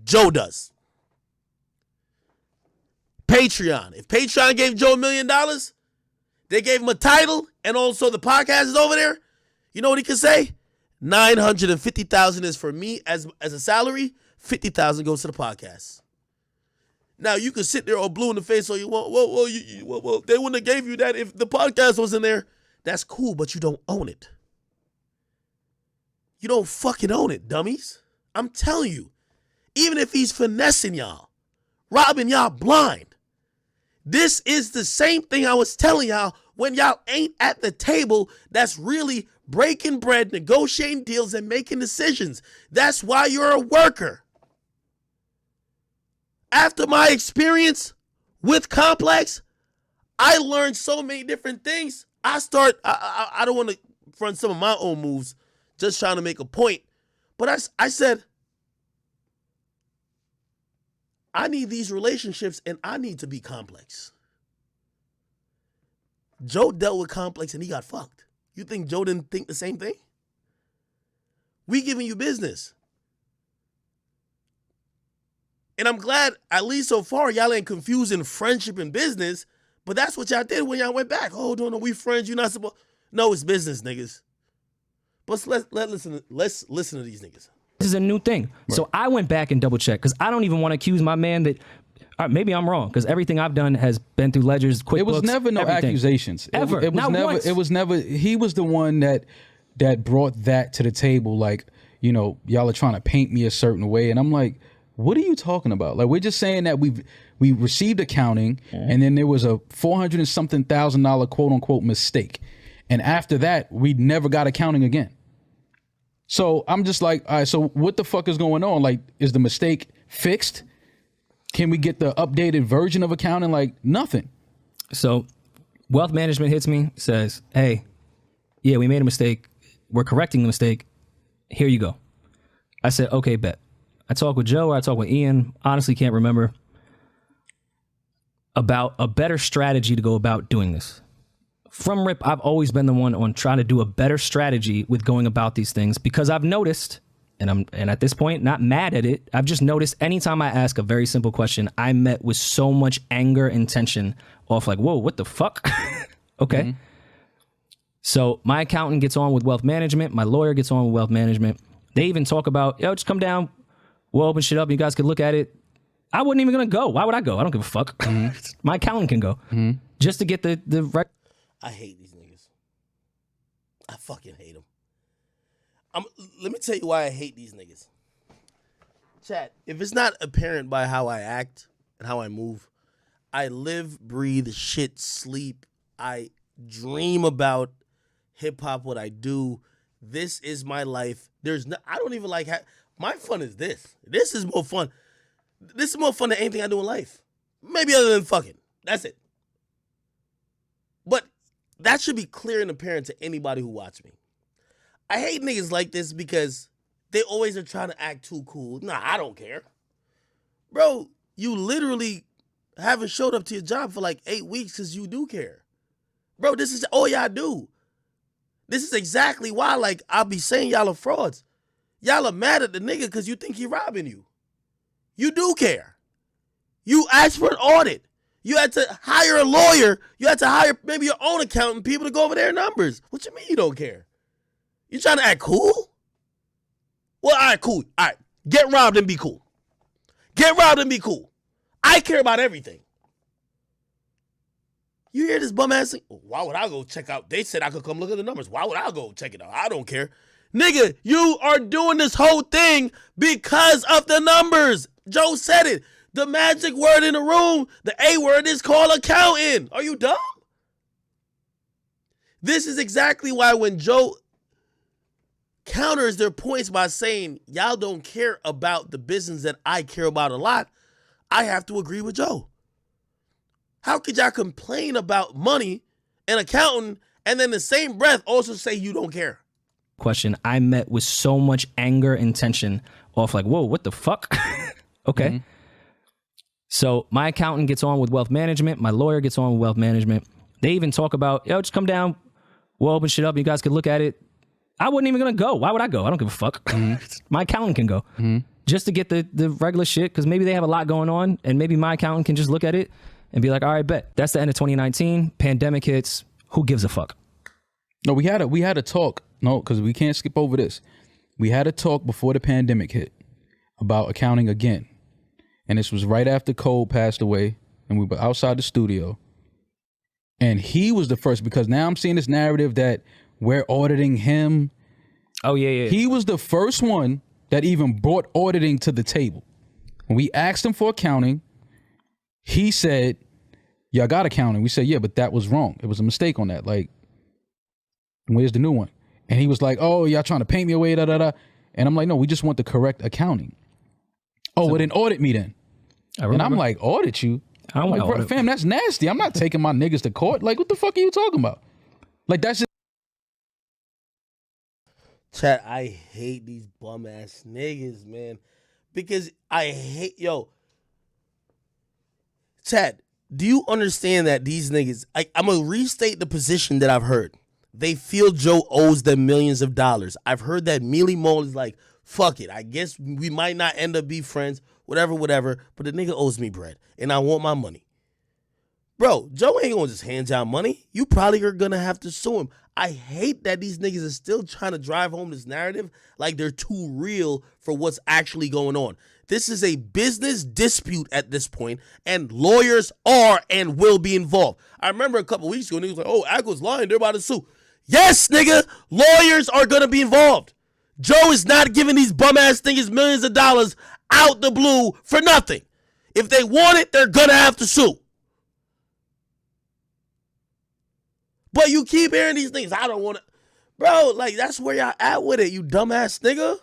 Joe does. Patreon. If Patreon gave Joe $1 million, they gave him a title, and also the podcast is over there, you know what he can say? $950,000 is for me as a salary. $50,000 goes to the podcast. Now you can sit there all blue in the face all you want. Well, they wouldn't have gave you that if the podcast was in there. That's cool, but you don't own it. You don't fucking own it, dummies. I'm telling you. Even if he's finessing y'all, robbing y'all blind. This is the same thing I was telling y'all when y'all ain't at the table that's really breaking bread, negotiating deals, and making decisions. That's why you're a worker. After my experience with Complex, I learned so many different things. I don't want to front some of my own moves, just trying to make a point. But I said, I need these relationships and I need to be Complex. Joe dealt with Complex and he got fucked. You think Joe didn't think the same thing? We giving you business. And I'm glad, at least so far, y'all ain't confusing friendship and business, but that's what y'all did when y'all went back. Oh, no, we friends, you're not supposed. No, it's business, niggas. But let's listen to these niggas. This is a new thing. Right. So I went back and double checked because I don't even want to accuse my man that maybe I'm wrong because everything I've done has been through ledgers, QuickBooks. It was never no everything. accusations. Ever. It was Not never. once. It was never. He was the one that brought that to the table. Like, you know, y'all are trying to paint me a certain way, and I'm like, what are you talking about? Like, we're just saying that we received accounting, and then there was a $400 and something thousand quote unquote mistake, and after that we never got accounting again. So I'm just like, all right, so what the fuck is going on? Like, is the mistake fixed? Can we get the updated version of accounting? Like, nothing. So wealth management hits me, says, hey, yeah, we made a mistake. We're correcting the mistake. Here you go. I said, okay, bet. I talked with Joe, or I talked with Ian, honestly can't remember, about a better strategy to go about doing this. From RIP, I've always been the one on trying to do a better strategy with going about these things because I've noticed, and at this point not mad at it, I've just noticed anytime I ask a very simple question, I'm met with so much anger and tension off like, whoa, what the fuck? Okay. Mm-hmm. So my accountant gets on with wealth management. My lawyer gets on with wealth management. They even talk about, yo, just come down. We'll open shit up. You guys could look at it. I wasn't even going to go. Why would I go? I don't give a fuck. Mm-hmm. My accountant can go mm-hmm. just to get the right. I hate these niggas. I fucking hate them. Let me tell you why I hate these niggas. Chat, if it's not apparent by how I act and how I move, I live, breathe, shit, sleep. I dream about hip-hop, what I do. This is my life. I don't even like... My fun is this. This is more fun. This is more fun than anything I do in life. Maybe other than fucking. That's it. But that should be clear and apparent to anybody who watch me. I hate niggas like this because they always are trying to act too cool. Nah, I don't care. Bro, you literally haven't showed up to your job for like 8 weeks because you do care. Bro, this is all y'all do. This is exactly why, like, I'll be saying y'all are frauds. Y'all are mad at the nigga because you think he robbing you. You do care. You asked for an audit. You had to hire a lawyer. You had to hire maybe your own accountant, people to go over their numbers. What you mean you don't care? You trying to act cool? Well, all right, cool. All right, get robbed and be cool. Get robbed and be cool. I care about everything. You hear this bum ass thing? Why would I go check out? They said I could come look at the numbers. Why would I go check it out? I don't care. Nigga, you are doing this whole thing because of the numbers. Joe said it. The magic word in the room, the A word, is called accounting. Are you dumb? This is exactly why when Joe counters their points by saying, y'all don't care about the business that I care about a lot, I have to agree with Joe. How could y'all complain about money and accounting and then the same breath also say you don't care? Question I met with so much anger and tension off like, whoa, what the fuck? Okay. Mm-hmm. So my accountant gets on with wealth management. My lawyer gets on with wealth management. They even talk about, yo, just come down. We'll open shit up. You guys could look at it. I wasn't even going to go. Why would I go? I don't give a fuck. Mm-hmm. My accountant can go just to get the regular shit because maybe they have a lot going on and maybe my accountant can just look at it and be like, all right, bet. That's the end of 2019. Pandemic hits. Who gives a fuck? No, we had a talk. No, because we can't skip over this. We had a talk before the pandemic hit about accounting again. And this was right after Cole passed away and we were outside the studio. And he was the first, because now I'm seeing this narrative that we're auditing him. Oh, yeah. He was the first one that even brought auditing to the table. When we asked him for accounting, he said, y'all got accounting. We said, yeah, but that was wrong. It was a mistake on that. Like, where's the new one? And he was like, oh, y'all trying to paint me away, da-da-da. And I'm like, no, we just want the correct accounting. Oh, well, then audit me then. And I'm like, audit you? I don't like, audit. Fam, that's nasty. I'm not taking my niggas to court. Like, what the fuck are you talking about? Like, that's just... Chat, I hate these bum ass niggas, man. Because I hate, Chat, do you understand that these niggas, I'm going to restate the position that I've heard. They feel Joe owes them millions of dollars. I've heard that Mealy Mole is like, fuck it. I guess we might not end up be friends, whatever, but the nigga owes me bread and I want my money. Bro, Joe ain't gonna just hand y'all money. You probably are gonna have to sue him. I hate that these niggas are still trying to drive home this narrative like they're too real for what's actually going on. This is a business dispute at this point, and lawyers are and will be involved. I remember a couple weeks ago, niggas like, oh, Ackle's lying, they're about to sue. Yes, nigga, lawyers are gonna be involved. Joe is not giving these bum-ass niggas millions of dollars out the blue for nothing. If they want it, they're gonna have to sue. But you keep hearing these things. I don't want to. Bro, like, that's where y'all at with it, you dumbass nigga.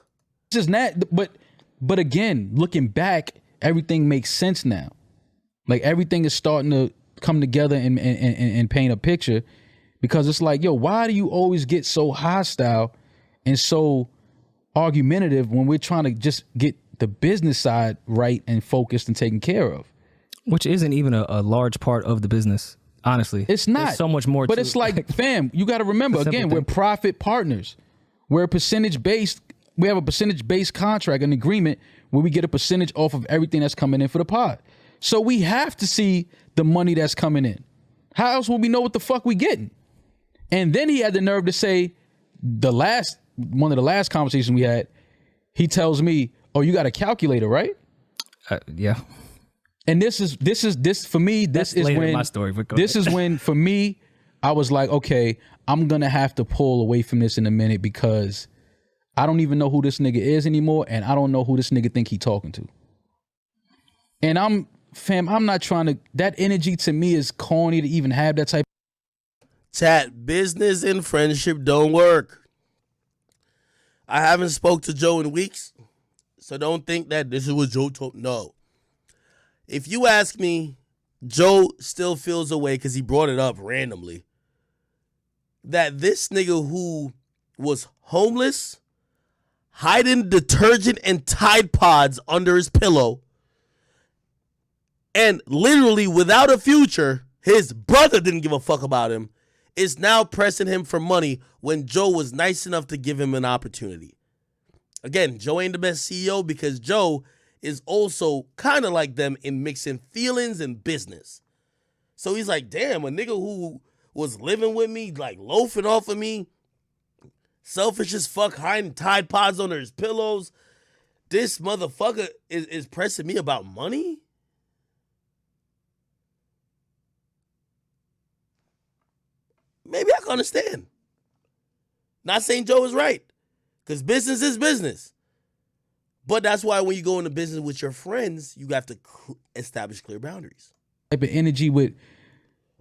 Just not, but again, looking back, everything makes sense now. Like, everything is starting to come together and paint a picture, because it's like, yo, why do you always get so hostile and so argumentative when we're trying to just get the business side right and focused and taken care of? Which isn't even a large part of the business, honestly. It's not. There's so much more but to it's like, fam, you got to remember, again, we're profit partners. We're a percentage-based, we have a percentage-based contract, an agreement where we get a percentage off of everything that's coming in for the pod. So we have to see the money that's coming in. How else will we know what the fuck we getting? And then he had the nerve to say, one of the last conversations we had, he tells me, oh, you got a calculator, right? Yeah. And this for me, this is when my story, this is when, for me, I was like, okay, I'm gonna have to pull away from this in a minute, because I don't even know who this nigga is anymore, and I don't know who this nigga think he talking to. And I'm not trying to, that energy to me is corny to even have that type. Chat, business and friendship don't work. I haven't spoke to Joe in weeks, so don't think that this is what Joe told. No. If you ask me, Joe still feels away because he brought it up randomly. that this nigga who was homeless, hiding detergent and Tide Pods under his pillow, and literally without a future, his brother didn't give a fuck about him, is now pressing him for money when Joe was nice enough to give him an opportunity. Again, Joe ain't the best CEO because Joe is also kind of like them in mixing feelings and business. So he's like, damn, a nigga who was living with me, like loafing off of me, selfish as fuck, hiding Tide Pods under his pillows. This motherfucker is pressing me about money? Maybe I can understand. Not saying Joe is right, because business is business. But that's why when you go into business with your friends, you have to establish clear boundaries. Type of energy with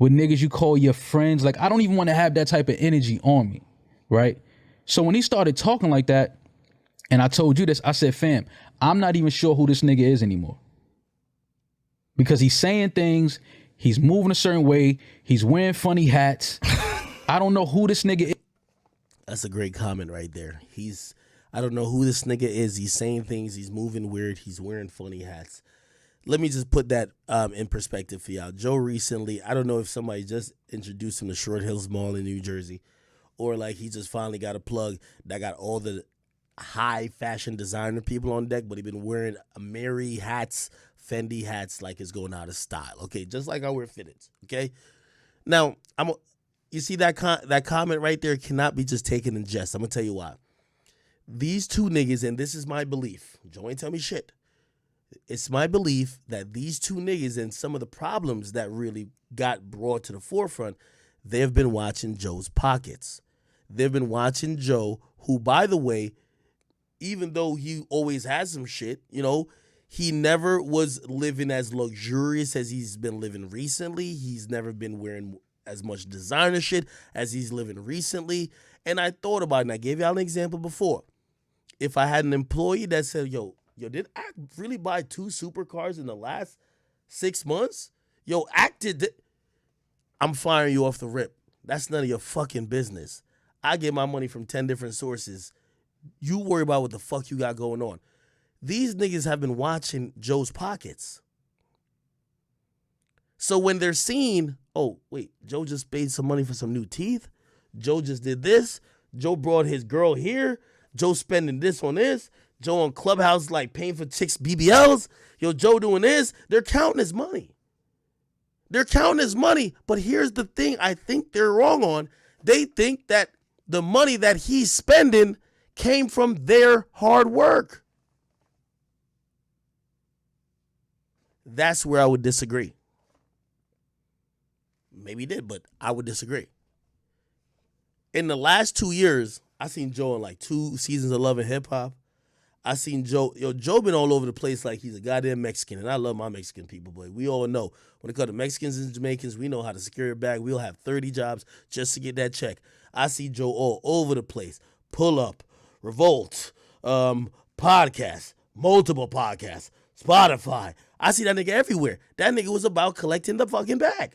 niggas you call your friends. Like, I don't even want to have that type of energy on me, right? So when he started talking like that, and I told you this, I said, fam, I'm not even sure who this nigga is anymore. Because he's saying things, he's moving a certain way, he's wearing funny hats. I don't know who this nigga is. That's a great comment right there. I don't know who this nigga is. He's saying things, he's moving weird, he's wearing funny hats. Let me just put that in perspective for y'all. Joe recently, I don't know if somebody just introduced him to Short Hills Mall in New Jersey, or like he just finally got a plug that got all the high fashion designer people on deck, but he been wearing Mary hats, Fendi hats like it's going out of style. Okay, just like I wear fitteds. Okay, now you see that comment right there cannot be just taken in jest. I'm gonna tell you why. These two niggas, and this is my belief. Joe ain't tell me shit. It's my belief that these two niggas and some of the problems that really got brought to the forefront, they've been watching Joe's pockets. They've been watching Joe, who, by the way, even though he always has some shit, you know, he never was living as luxurious as he's been living recently. He's never been wearing as much designer shit as he's living recently. And I thought about it, and I gave y'all an example before. If I had an employee that said, yo, did I really buy 2 supercars in the last 6 months? Yo, I'm firing you off the rip. That's none of your fucking business. I get my money from 10 different sources. You worry about what the fuck you got going on. These niggas have been watching Joe's pockets. So when they're seeing, oh, wait, Joe just paid some money for some new teeth. Joe just did this. Joe brought his girl here. Joe spending this on this. Joe on Clubhouse like paying for chicks BBLs. Yo, Joe doing this. They're counting his money. They're counting his money. But here's the thing I think they're wrong on. They think that the money that he's spending came from their hard work. That's where I would disagree. Maybe he did, but I would disagree. In the last 2 years, I seen Joe in like 2 seasons of Love and Hip Hop. I seen Joe. Yo, Joe been all over the place like he's a goddamn Mexican, and I love my Mexican people, but we all know when it comes to Mexicans and Jamaicans, we know how to secure a bag. We'll have 30 jobs just to get that check. I see Joe all over the place. Pull Up, Revolt, podcasts, multiple podcasts, Spotify. I see that nigga everywhere. That nigga was about collecting the fucking bag.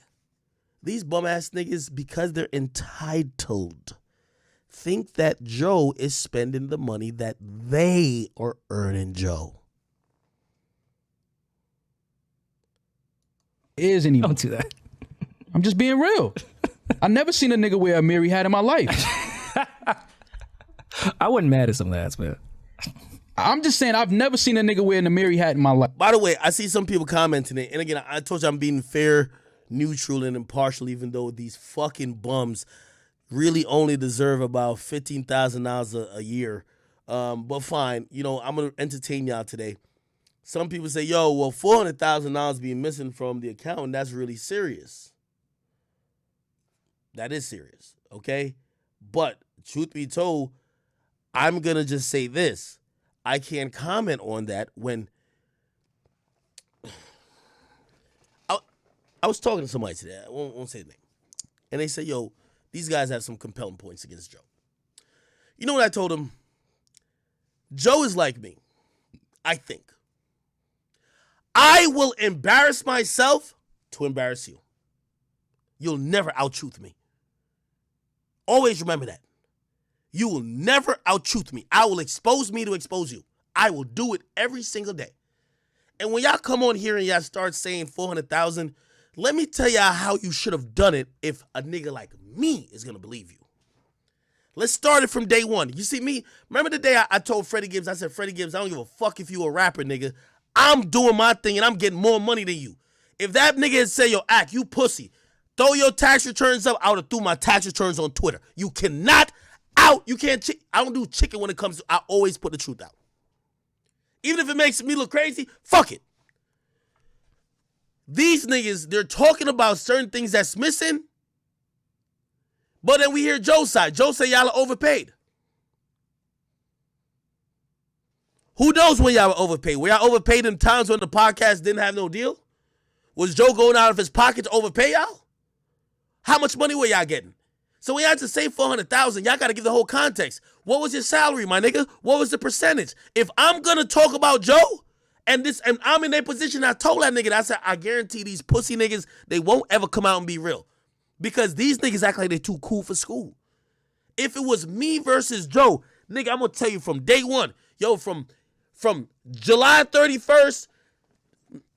These bum ass niggas, because they're entitled, think that Joe is spending the money that they are earning Joe. Is anymore. Don't do that. I'm just being real. I never seen a nigga wear a Mary hat in my life. I wasn't mad at some lads, man. I'm just saying I've never seen a nigga wearing a Mary hat in my life. By the way, I see some people commenting it. And again, I told you I'm being fair, neutral, and impartial, even though these fucking bums really only deserve about $15,000 a year. But fine, you know, I'm going to entertain y'all today. Some people say, yo, well, $400,000 being missing from the account, and that's really serious. That is serious, okay? But truth be told, I'm going to just say this. I can't comment on that when I was talking to somebody today. I won't say the name. And they said, yo, these guys have some compelling points against Joe. You know what I told them? Joe is like me, I think. I will embarrass myself to embarrass you. You'll never out-truth me. Always remember that. You will never out-truth me. I will expose me to expose you. I will do it every single day. And when y'all come on here and y'all start saying 400,000, let me tell y'all how you should have done it if a nigga like me is going to believe you. Let's start it from day one. You see me? Remember the day I told Freddie Gibbs, I said, Freddie Gibbs, I don't give a fuck if you a rapper, nigga. I'm doing my thing and I'm getting more money than you. If that nigga had said, yo, Ack, you pussy, throw your tax returns up, I would have threw my tax returns on Twitter. You cannot you can't, I don't do chicken when it comes to, I always put the truth out. Even if it makes me look crazy, fuck it. These niggas, they're talking about certain things that's missing, but then we hear Joe's side. Joe say y'all are overpaid. Who knows when y'all were overpaid? Were y'all overpaid in times when the podcast didn't have no deal? Was Joe going out of his pocket to overpay y'all? How much money were y'all getting? So when y'all to say 400,000, y'all got to give the whole context. What was your salary, my nigga? What was the percentage? If I'm going to talk about Joe and I'm in their position, I told that nigga, I said, I guarantee these pussy niggas, they won't ever come out and be real. Because these niggas act like they're too cool for school. If it was me versus Joe, nigga, I'm going to tell you from day one, yo, from July 31st,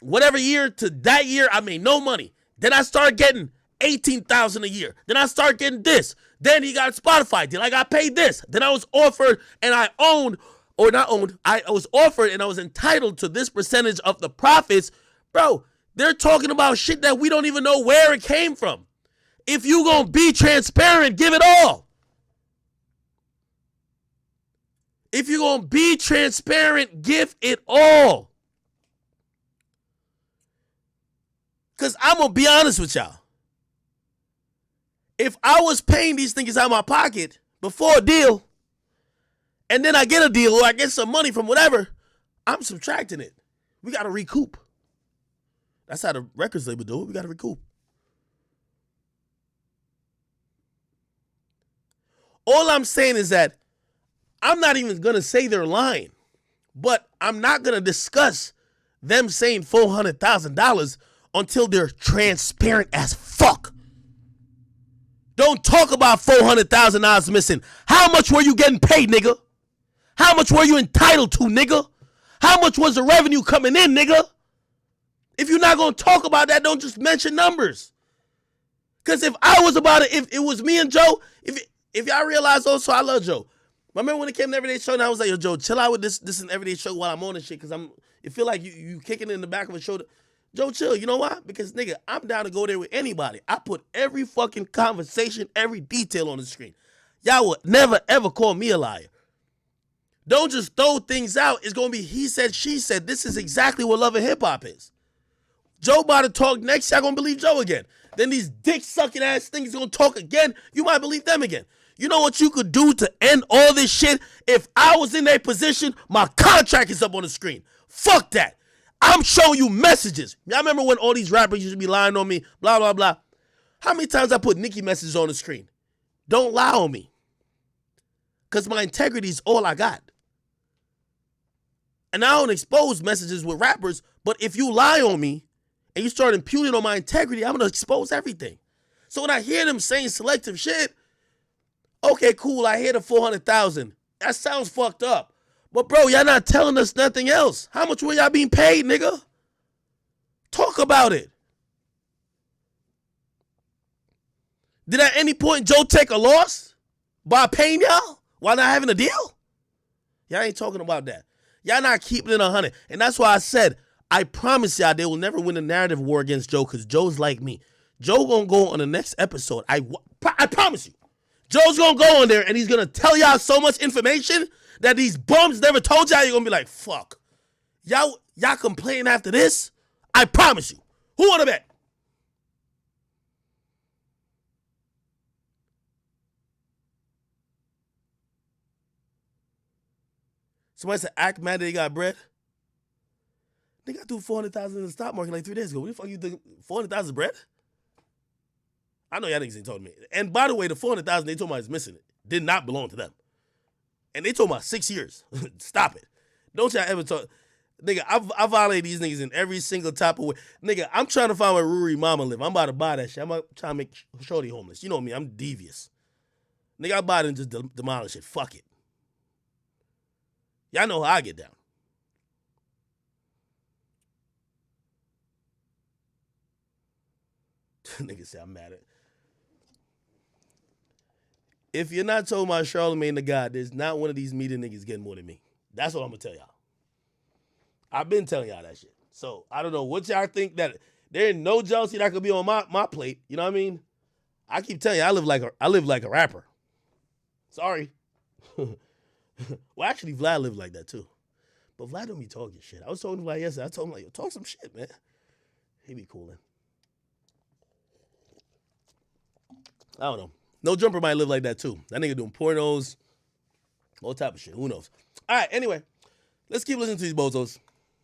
whatever year to that year, I made no money. Then I started getting 18,000 a year. Then I start getting this. Then he got Spotify. Then I got paid this. Then I was offered and I was offered and I was entitled to this percentage of the profits. Bro, they're talking about shit that we don't even know where it came from. If you gonna be transparent, give it all. If you gonna be transparent, give it all. Because I'm gonna be honest with y'all. If I was paying these niggas out of my pocket before a deal, and then I get a deal or I get some money from whatever, I'm subtracting it. We got to recoup. That's how the records label do it. We got to recoup. All I'm saying is that I'm not even going to say they're lying, but I'm not going to discuss them saying $400,000 until they're transparent as fuck. Don't talk about $400,000 missing. How much were you getting paid, nigga? How much were you entitled to, nigga? How much was the revenue coming in, nigga? If you're not going to talk about that, don't just mention numbers. Because if I was about it, if it was me and Joe, if y'all realize also I love Joe. I remember when it came to Everyday Show, and I was like, yo, Joe, chill out with this and Everyday Show while I'm on this shit, because it feel like you kicking it in the back of a shoulder. Joe, chill. You know why? Because, nigga, I'm down to go there with anybody. I put every fucking conversation, every detail on the screen. Y'all will never, ever call me a liar. Don't just throw things out. It's going to be he said, she said. This is exactly what Love and Hip Hop is. Joe about to talk next. Y'all going to believe Joe again. Then these dick-sucking ass things going to talk again. You might believe them again. You know what you could do to end all this shit? If I was in their position, my contract is up on the screen. Fuck that. I'm showing you messages. Y'all remember when all these rappers used to be lying on me, blah, blah, blah. How many times I put Nicki messages on the screen? Don't lie on me. Because my integrity is all I got. And I don't expose messages with rappers, but if you lie on me and you start impugning on my integrity, I'm going to expose everything. So when I hear them saying selective shit, okay, cool, I hear the 400,000. That sounds fucked up. But, bro, y'all not telling us nothing else. How much were y'all being paid, nigga? Talk about it. Did at any point Joe take a loss by paying y'all while not having a deal? Y'all ain't talking about that. Y'all not keeping it 100. And that's why I said, I promise y'all they will never win a narrative war against Joe because Joe's like me. Joe gonna go on the next episode. I promise you. Joe's gonna go on there and he's gonna tell y'all so much information that these bums never told y'all. You're gonna be like, fuck. Y'all complain after this? I promise you. Who wanna bet? Somebody said, act mad that they got bread. They got through 400,000 in the stock market like 3 days ago. What the fuck you think? 400,000 bread? I know y'all niggas ain't told me. And by the way, the 400,000 they told me is missing it. Did not belong to them. And they told me 6 years. Stop it. Don't y'all ever talk. Nigga, I violate these niggas in every single type of way. Nigga, I'm trying to find where Rory mama live. I'm about to buy that shit. I'm trying to make Shorty homeless. You know me, I'm devious. Nigga, I buy it and just demolish it. Fuck it. Y'all know how I get down. Nigga say I'm mad at. If you're not talking about Charlamagne the God, there's not one of these media niggas getting more than me. That's what I'm gonna tell y'all. I've been telling y'all that shit. So I don't know what y'all think that there ain't no jealousy that could be on my plate. You know what I mean? I keep telling you, I live like a rapper. Sorry. Well, actually, Vlad lived like that too. But Vlad don't be talking shit. I was talking to Vlad yesterday. I told him, like, yo, talk some shit, man. He be coolin'. I don't know. No Jumper might live like that too. That nigga doing pornos, all type of shit. Who knows? All right, anyway, let's keep listening to these bozos.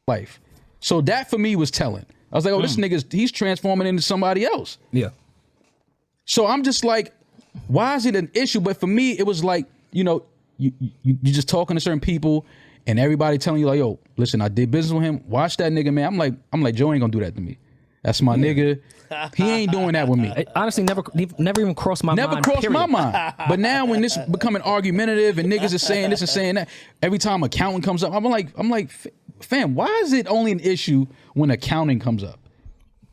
Life. So that for me was telling. I was like, oh, this nigga's, he's transforming into somebody else. Yeah. So I'm just like, why is it an issue? But for me, it was like, you know, you just talking to certain people and everybody telling you like, yo, listen, I did business with him. Watch that nigga, man. I'm like, Joe ain't gonna do that to me. That's my nigga. He ain't doing that with me. It honestly never even crossed my mind. Never crossed my mind. But now when this becoming argumentative and niggas is saying this and saying that, every time accounting comes up, I'm like, fam, why is it only an issue when accounting comes up?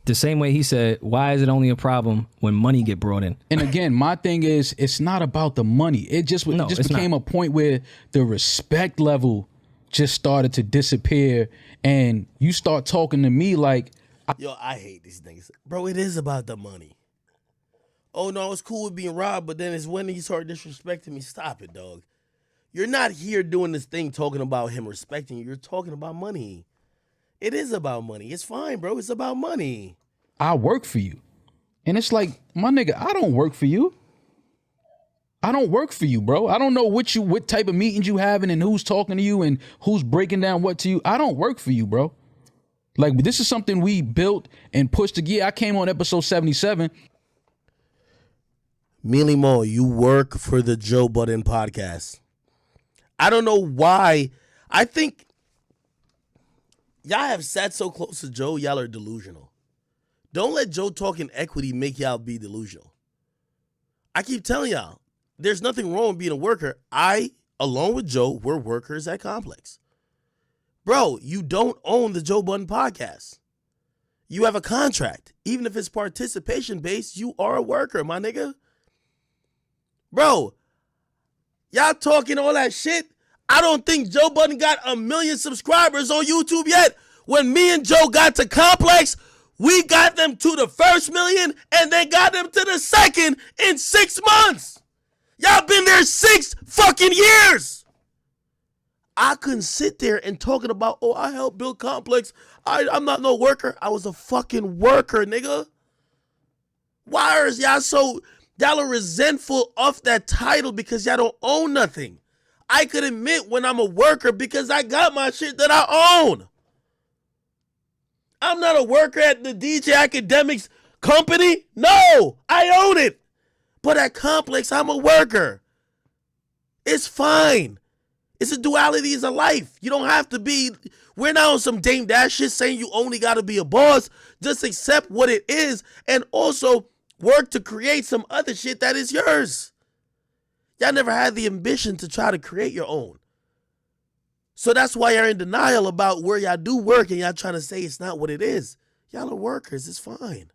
The same way he said, why is it only a problem when money get brought in? And again, my thing is, it's not about the money. It just became a point where the respect level just started to disappear, and you start talking to me like, yo, I hate these niggas. Bro, it is about the money. Oh, no, it's cool with being robbed, but then it's when he started disrespecting me. Stop it, dog. You're not here doing this thing talking about him respecting you. You're talking about money. It is about money. It's fine, bro. It's about money. I work for you. And it's like, my nigga, I don't work for you. I don't work for you, bro. I don't know what type of meetings you having and who's talking to you and who's breaking down what to you. I don't work for you, bro. Like, this is something we built and pushed together. Yeah, I came on episode 77. Mealy Mo, you work for the Joe Budden podcast. I don't know why. I think y'all have sat so close to Joe, y'all are delusional. Don't let Joe talking equity make y'all be delusional. I keep telling y'all, there's nothing wrong with being a worker. I, along with Joe, we're workers at Complex. Bro, you don't own the Joe Budden podcast. You have a contract. Even if it's participation based, you are a worker, my nigga. Bro, y'all talking all that shit. I don't think Joe Budden got 1 million subscribers on YouTube yet. When me and Joe got to Complex, we got them to the first million and they got them to the second in 6 months. Y'all been there 6 fucking years. I couldn't sit there and talking about, oh, I helped build Complex. I'm not no worker. I was a fucking worker, nigga. Why are y'all are resentful of that title because y'all don't own nothing? I could admit when I'm a worker because I got my shit that I own. I'm not a worker at the DJ Akademiks company. No, I own it. But at Complex, I'm a worker. It's fine. It's a duality of life. You don't have to be, we're not on some Dame Dash shit saying you only got to be a boss. Just accept what it is and also work to create some other shit that is yours. Y'all never had the ambition to try to create your own. So that's why you're in denial about where y'all do work and y'all trying to say it's not what it is. Y'all are workers. It's fine.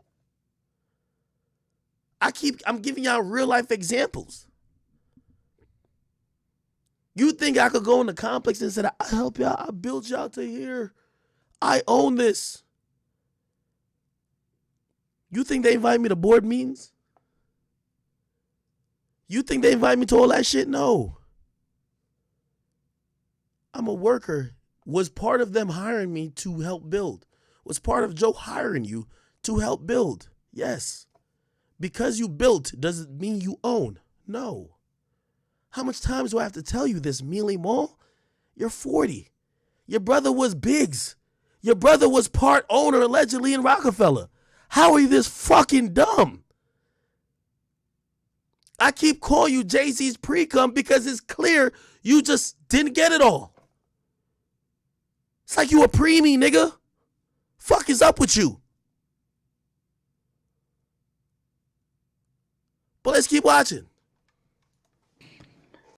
I'm giving y'all real life examples. You think I could go in the Complex and say, I help y'all, I built y'all to here. I own this. You think they invite me to board meetings? You think they invite me to all that shit? No. I'm a worker. Was part of them hiring me to help build? Was part of Joe hiring you to help build? Yes. Because you built doesn't mean you own. No. How much times do I have to tell you this, Mealy Mall? You're 40. Your brother was Biggs. Your brother was part owner allegedly in Rockefeller. How are you this fucking dumb? I keep calling you Jay-Z's pre-cum because it's clear you just didn't get it all. It's like you a preemie, nigga. Fuck is up with you? But let's keep watching.